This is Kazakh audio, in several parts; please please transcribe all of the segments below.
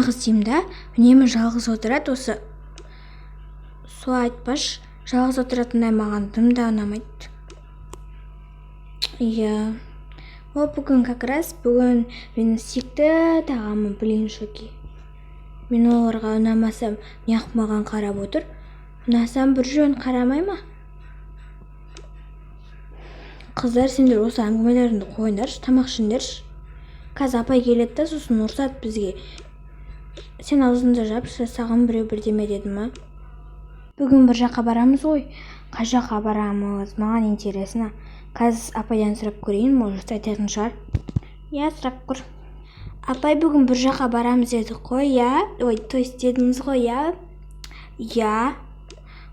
қыз деймін да, үнемі жалғыз отырады. Осы солай айтпаш, жалғыз отыратындай маған дым да ұнамайды. Иә, бүгін бүгін менің сүйікті тағамым блинчики. Мен оларға ұнамасам, неғып маған қарап отыр? Ұнасам бір жөн қарамай ма? Қыздар, сендер осы әңгімелеріңді қойыңдаршы, тамақ ішіңдерші. Қазір апай келеді да, сосын ұрсады бізге. Сен аузыңды жапшы, саған біреу бірдеме деді ма? Бүгін бір жаққа барамыз ғой. Қай жаққа барамыз? Маған интересно. Қазір апайдан сұрап көрейін, может айтатын шығар. Я, сұрап көр. Апай, бүгін бір жаққа барамыз дедік қой, я? Ой, то есть дедіңіз ғой, я? Я.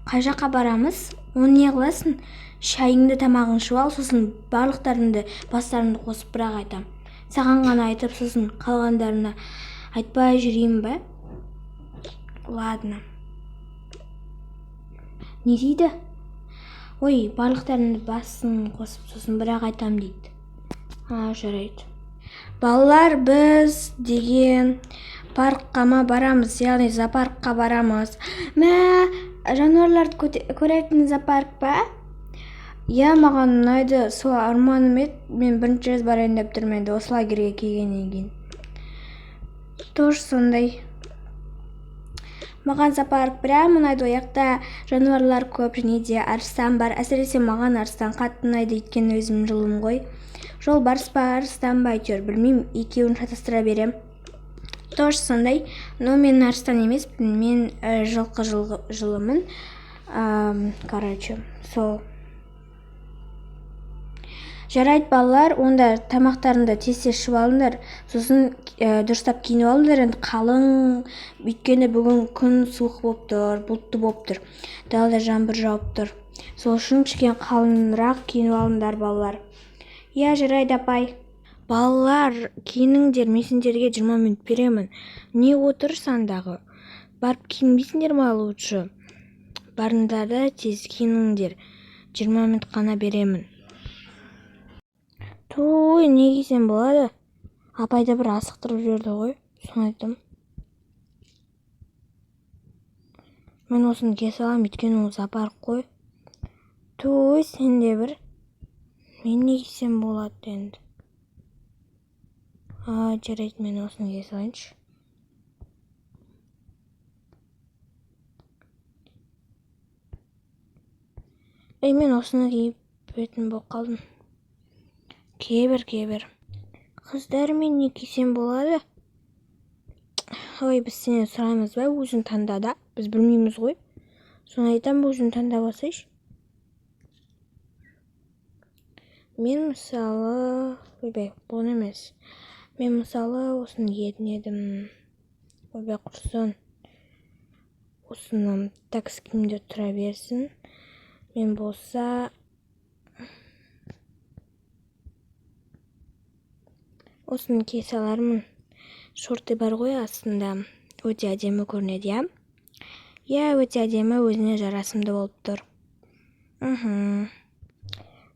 Қай жаққа барамыз? Оны не қыласың? Шайыңды, тамағың ішіп ал, сосын барлықтарыңды бастарыңды қосып бірақ айтам. Саған ғана айтып, сосын қалғандарына айтпай жүрейін ба? Ладно. Не дейді? Ой, барлықтарыңды басын қосып, сосын бірақ айтам дейді. Жарайды. Балалар, біз деген паркқа барамыз, яғни зоопаркқа барамыз. Жануарларды көретін зоопарк па? Я, маған ұнайды, сол арманым еді, мен бірінші рет барайын деп тұрмын енді осы лагерьге келгеннен кейін. Тоже сондай. Маған зоопарк прям ұнайды, ояқта жануарлар көп, және де арыстан бар. Әсіресе маған арыстан қатты ұнайды, өйткені өзім жылым ғой. Жолбарыс па, арыстан ба, әйтеуір білмеймін, екеуін шатастыра берем. Тоже сондай, но мен арыстан емес, мен жылқы жылымын. Короче, сол. Жарайды балалар, онда тамақтарында тез ішіп алыңдар, сосын дұрыстап киініп алыңдар, енді қалың, өйткені бүгін күн суық болып тұр, бұлтты болып тұр, далада жаңбыр жауып тұр. Сол үшін кішкене қалыңырақ киініп алыңдар балалар. Я, жарайды апай. Балалар, киініңдер, мен сендерге 20 минут беремін. Не отырсың дағы? Барып киінбейсіңдер ма лучше? Барыңдар да тез киініңдер. 20 минут қана беремін. Той, не кисем болады? Апайды бір асықтырып жіберді ғой, соны айтам. Мен осыны кие салам, өйткені ол зоопарк қой. Той, сен де бір. Мен не кисем болады енді? Жарайды, мен осыны кие салайыншы. Мен осыны киіп бетін болып қалдым. Кебір. Қыздар, мен не кисем болады? Ой, біз сенен сұраймыз ба, өзің таңда да? Біз білмейміз ғой. Соны айтам, өзің таңдап алсайшы. Мен мысалы... Ойбай, бұл емес. Мен мысалы осыны киетін едім. Ойбай, құрсын. Осыны такс киімде тұра берсін. Мен болса... Осыны кие салармын. Шорты бар ғой астында. Өте әдемі көрінеді, я? Я, өте әдемі, өзіне жарасымды болып тұр.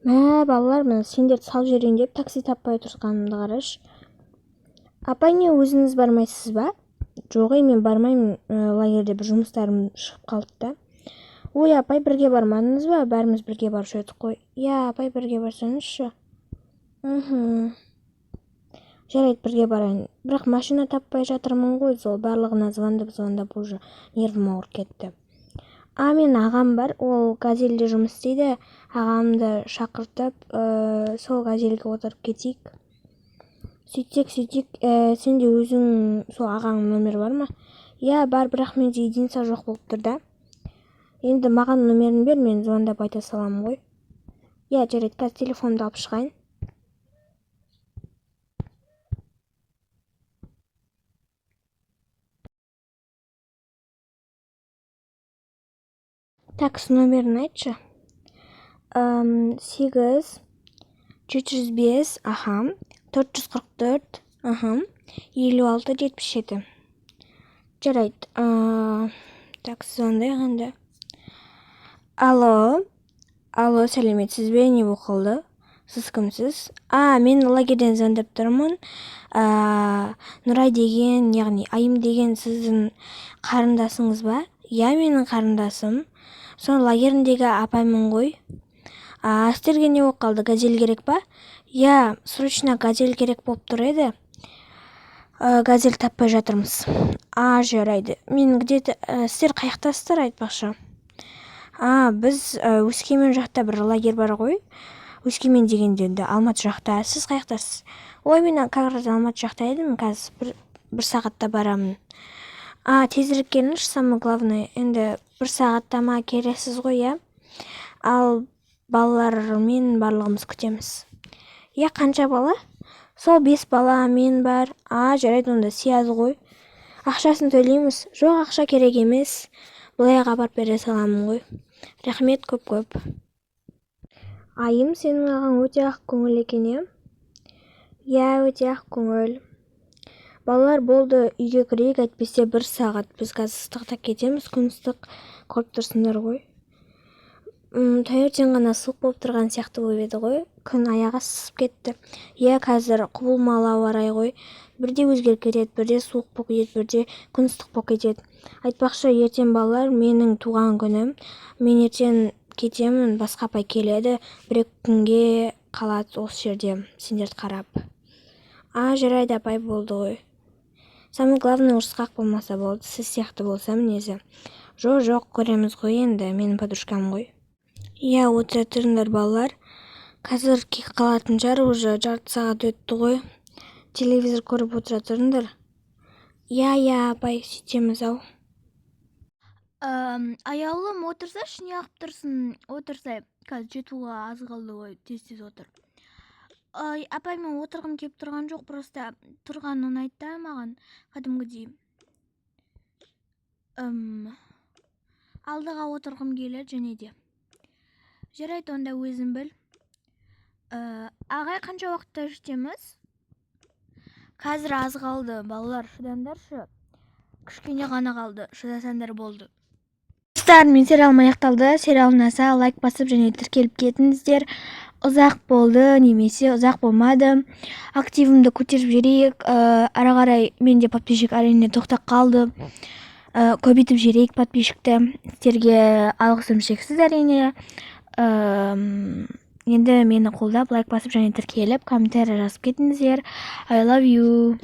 Балалар, мен сендерді салып жіберейін деп такси таппай тұрғанымды қарашы. Апай, не өзіңіз бармайсыз ба? Жоқ, мен бармаймын, лагерьде бір жұмыстарым шығып қалды да. Ой, апай, бірге бармадыңыз ба? Бәріміз бірге барушы едік қой. Я, апай, бірге барсаңызшы. Жарайды, бірге барайын. Бірақ машина таппай жатырмын ғой, сол барлығына звондап уже нервім ауырып кетті. Мен ағам бар, ол газельде жұмыс істейді. Ағамды шақыртып, сол газельге отырып кетейік. Сөйтсек, сенде өзің сол ағаң номер бар ма? Я, бар, бірақ менде единица жоқ болып тұр да. Енді маған номерін бер, мен звондап айта салам ғой. Я, жарайды, қазір телефонымды алып шығайын. Такс номерін айтшы. 8 405, 444, 56-77. Жарайды. Такс звондай қанда. Алло, сәлеметсіз бе, не боқылды? Сіз кімсіз? Мен лагерден звондап тұрмын. Нұрай деген, яғни Айым деген сіздің қарындасыңыз ба? Иә, менің қарындасым. Соны лагеріндегі апаймын ғой. Сіздерге не болып қалды? Газель керек па? Иә, срочно газель керек болып тұр еді. Газель таппай жатырмыз. Жарайды. Мен где-то сіздер қаяқтасыздар айтпақшы. Біз Өскемен жақта бір лагерь бар ғой. Өскемен дегенде Алматы жақта. Сіз қаяқтасыз? Ой, мен как раз Алматы жақта едім. Қазір бір сағатта барамын. Тезірек келіңізші, самое главное. Енді бір сағатта ма келесіз ғой, иә? Ал балалармен барлығымыз күтеміз. Иә, қанша бала? Сол 5 бала, мен бар. Жарайды, онда сияз ғой. Ақшасын төлейміз. Жоқ, ақша керек емес. Былайға апарып бере саламын ғой. Рахмет көп-көп. Айым, сенің ағаң өте ақ көңіл екен, иә? Иә, өте ақ көңіл. Балалар, болды, үйге кірейік, әйтпесе 1 сағат. Біз қазір ыстықта кетеміз, күн ыстық, көріп тұрсыңдар ғой. Таңертең ғана суық болып тұрған сияқты болып еді ғой. Күн аяғы сысып кетті. Иә, қазір құбылмалы ауа райы ғой. Бірде өзгеріп кетеді, бірде суық болып кетеді, бірде күн ыстық болып кетеді. Айтпақшы, ертең балалар, менің туған күнім. Мен ертең кетемін, басқа апай келеді. 1-2 күнге қалады осы жерде, сендерді қарап. Жарайды, апай, болды ғой. Самое главное, ұрысқақ болмаса болды, сіз сияқты болса мінезі. Жоқ, көреміз ғой енді, менің подружкам ғой. Иә, отыра тұрыңдар балалар. Қазір кек қалатын жар, уже жарты сағат өтті ғой. Телевизор көріп отыра тұрыңдар. Иә, апай, сөйтеміз ау. Аяулым, отырсашы, не қылып тұрсың? Отырсай, қазір жетуға аз қалды ғой, тез отыр. Апай, мен отырғым кеп тұрған жоқ, просто тұрған ұнайды маған, кәдімгідей. Алдыға отырғым келеді және де. Жарайды, онда өзің біл. Ағай, қанша уақытта жетеміз? Қазір аз қалды, балалар, шыдандаршы. Кішкене ғана қалды, шыдасандар болды. Мен сериалым аяқталды. Сериал ұнаса лайк басып және тіркеліп кетіңіздер. Ұзақ болды немесе ұзақ болмады. Активімді көтеріп жіберейік. Ары қарай менде подписчик әрине тоқтап қалды. Көбейтіп жіберейік подписчикті. Сіздерге алғысым шексіз әрине. Енді мені қолдап лайк басып және тіркеліп комментарий жазып кетіңіздер. I love you.